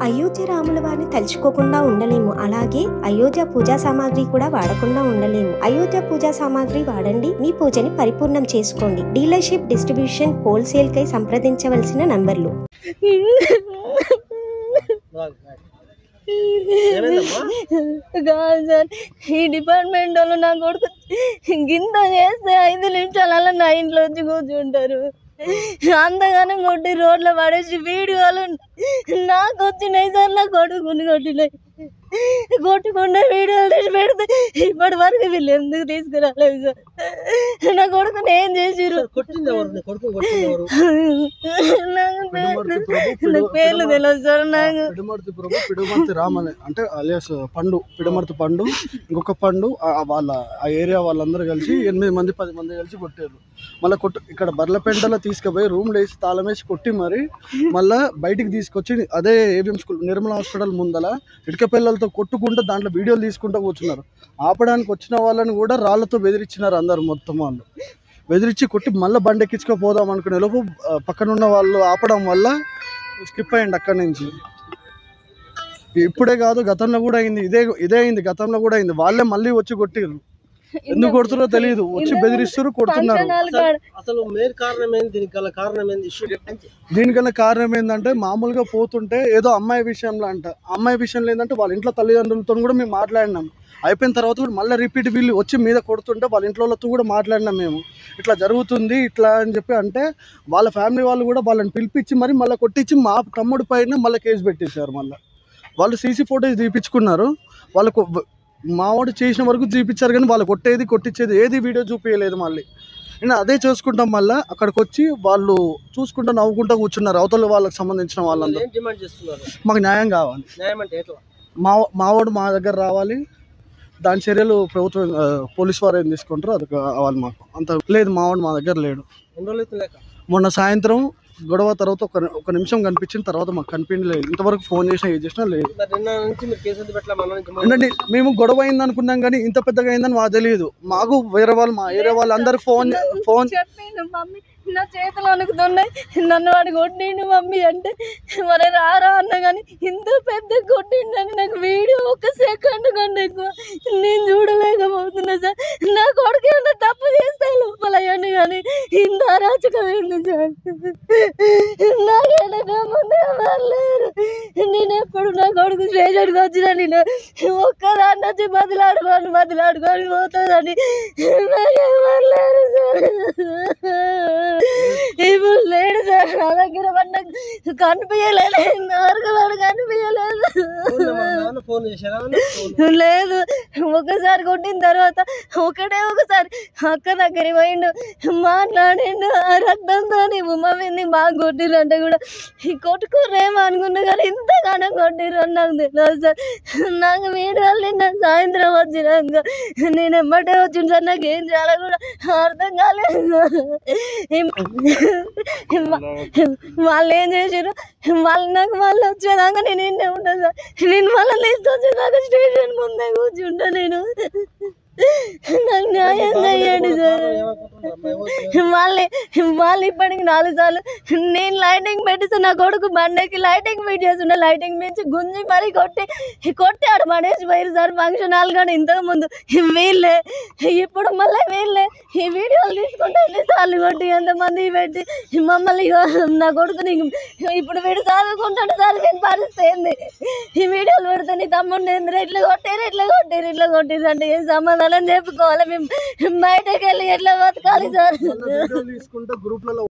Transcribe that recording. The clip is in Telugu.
అయోధ్య రాముల వారిని తలుచుకోకుండా ఉండలేము. అలాగే అయోధ్య పూజా సామాగ్రి కూడా వాడకుండా ఉండలేము. అయోధ్య పూజా సామాగ్రి వాడండి, మీ పూజని పరిపూర్ణం చేసుకోండి. డీలర్షిప్, డిస్ట్రిబ్యూషన్, హోల్సేల్ కై సంప్రదించవలసిన నంబర్లు. ఈ డిపార్ట్మెంట్ వాళ్ళు నా కొడుకు గింత చేస్తే 5 నిమిషాలలో నా ఇంట్లో వచ్చి కూర్చుంటారు. అంతగానే కొట్టి రోడ్లో పడేసి వీడియోలు నాకు వచ్చినాయి సార్. నా కొడుకుని కొట్టినాయి, కొట్టుకున్న వీడియోలు తీసి పెడితే ఇప్పటి వరకు వీళ్ళు ఎందుకు తీసుకురాలేదు సార్? నా కొడుకుని ఏం చేసిరు? నాకు పేర్లు తెలియదు సార్. నాకు పిడుమర్తి రామని అంటే అలియాస్ పండు, పిడుమర్తి పండు, ఇంకొక పండు, వాళ్ళ ఆ ఏరియా వాళ్ళందరూ కలిసి 8 మంది 10 మంది కలిసి కొట్టారు. మళ్ళీ ఇక్కడ బర్లపెంటలో తీసుకుపోయి రూమ్లో వేసి తాళం వేసి కొట్టి మరి మళ్ళీ బయటికి తీసుకొచ్చి అదే ఏబిఎం స్కూల్ నిర్మల హాస్పిటల్ ముందల ఇటుక పిల్లలతో కొట్టుకుంటూ దాంట్లో వీడియోలు తీసుకుంటూ కూర్చున్నారు. ఆపడానికి వచ్చిన వాళ్ళని కూడా రాళ్లతో బెదిరించినారు. అందరు మొత్తం వాళ్ళు బెదిరించి కొట్టి మళ్ళీ బండి ఎక్కించుకోపోదాం అనుకునే లోపు పక్కన ఉన్న వాళ్ళు ఆపడం వల్ల స్కిప్ అయ్యింది అక్కడి నుంచి. ఇప్పుడే కాదు, గతంలో కూడా అయింది, ఇదే అయింది, గతంలో కూడా అయింది. వాళ్ళే మళ్ళీ వచ్చి కొట్టిర్రు. ఎందుకు కొడుతున్నారో తెలియదు, వచ్చి బెదిరిస్తారు, కొడుతున్నారు. అసలు మెయిన్ కారణం ఏంది? దీనికన్నా కారణం ఏంటంటే మామూలుగా పోతుంటే ఏదో అమ్మాయి విషయంలో అమ్మాయి విషయంలో ఏంటంటే వాళ్ళ ఇంట్లో తల్లిదండ్రులతో కూడా మేము మాట్లాడినాం. అయిపోయిన తర్వాత కూడా మళ్ళీ రిపీట్ వీళ్ళు వచ్చి మీద కొడుతుంటే వాళ్ళ ఇంట్లో వాళ్ళతో కూడా మాట్లాడినాం. మేము ఇట్లా జరుగుతుంది ఇట్లా అని చెప్పి అంటే వాళ్ళ ఫ్యామిలీ వాళ్ళు కూడా వాళ్ళని పిలిపించి మరి మళ్ళీ కొట్టించి మా తమ్ముడి పైన మళ్ళీ కేసు పెట్టేశారు. మళ్ళీ వాళ్ళు సీసీ ఫోటోస్ తీపించుకున్నారు. వాళ్ళకు మావాడు చేసిన వరకు చూపించారు కానీ వాళ్ళు కొట్టించేది ఏది వీడియో చూపించలేదు. మళ్ళీ నేను అదే చేసుకుంటాం. మళ్ళీ అక్కడికి వచ్చి వాళ్ళు చూసుకుంటూ నవ్వుకుంటూ కూర్చున్నారు. అవతల వాళ్ళకి సంబంధించిన వాళ్ళందరూ మాకు న్యాయం కావాలి. మావాడు మా దగ్గర రావాలి, దాని చర్యలు ప్రభుత్వం పోలీసు వారు ఏం తీసుకుంటారో అది కావాలి మాకు. అంత లేదు, మావాడు మా దగ్గర లేడు. మొన్న సాయంత్రం గొడవ తర్వాత ఒక నిమిషం కనిపించిన తర్వాత మాకు కనిపించలేదు. ఇంతవరకు ఫోన్ చేసినా ఏం చేసినా లేదు. ఏంటంటే మేము గొడవ అయింది అనుకున్నాం కానీ ఇంత పెద్దగా అయిందని మాకు తెలియదు. మాకు వేరే వాళ్ళు మా ఏరియా వాళ్ళందరూ ఫోన్ నా చేతులు అనుకుతున్నాయి. నన్ను వాడు కొట్టిండు మమ్మీ అంటే మరి రారా అన్న కానీ ఇంత పెద్ద కొట్టిండని నాకు వీడియో 1 సెకండ్ కన్నా ఎక్కువ నేను చూడలేకపోతున్నా సార్. నా కొడుకు ఏమన్నా తప్పు చేస్తే లోపల అయ్యాను కానీ ఇంత అరాచకం ఏంటి సార్? నాకేనా ముందే వాళ్ళేరు. నేను ఎప్పుడు నా కొడుకు స్టేషన్కి వచ్చినా నేను ఒక్కదాన్ని వచ్చి బదిలాడుకొని పోతుందని నాకేమలేరు సార్. ఇప్పుడు లేడు సార్, నా దగ్గర కనిపించలేదు, కనిపించలేదు. లేదు, ఒకసారి కొట్టిన తర్వాత ఒకసారి అక్క దగ్గర పోయిండు, మాట్లాడిండు. రక్తంతో మమ్మీని బాగా కొట్టిర్రు అంటే కూడా కొట్టుకోరేమో అనుకున్నా కానీ ఇంతగానో కొట్టిర్రు అని నాకు తెలియదు సార్. నాకు వీడియోలు నిన్న సాయంత్రం వచ్చినాక నేను ఎమ్మటే వచ్చింది సార్. నాకు ఏం చేయాలో కూడా అర్థం కాలేదు సార్. వాళ్ళు ఏం చేసారు, వాళ్ళు వచ్చేదాకా నేను ఇంటే ఉంటాను సార్. నేను మళ్ళీ తీసుకొచ్చేదాకా స్టేషన్ ముందే కూర్చుంటా. నేను నాకు న్యాయం చేయండి సార్. వాళ్ళు ఇప్పటికి 4 సార్లు నేను లైటింగ్ పెట్టిస్తే నా కొడుకు బండకి లైటింగ్ ఫిట్ చేస్తుండే, లైటింగ్ మించి గుంజి మరీ కొట్టి ఆడ పడేసి పోయారు సార్. ఫంక్షన్ హాల్ కానీ ఇంతకు ముందు వీళ్ళే, ఇప్పుడు మళ్ళీ వీళ్ళే ఈ వీడియోలు తీసుకుంటే ఎన్నిసార్లు కొట్టి ఎంతమంది పెట్టి మమ్మల్ని నా కొడుకుని ఇప్పుడు వీడు చదువుకుంటాడు సార్. నేను పరిస్థితి ఏంది? ఈ వీడియోలు పెడితే నీ తమ్ముడిని ఏంది ఇట్లా కొట్టిరు అంటే ఏం సమాధానం చెప్పుకోవాలి? మేము బయటకు వెళ్ళి ఎట్లా బతకాలి సార్? తీసుకుంటే గ్రూప్లలో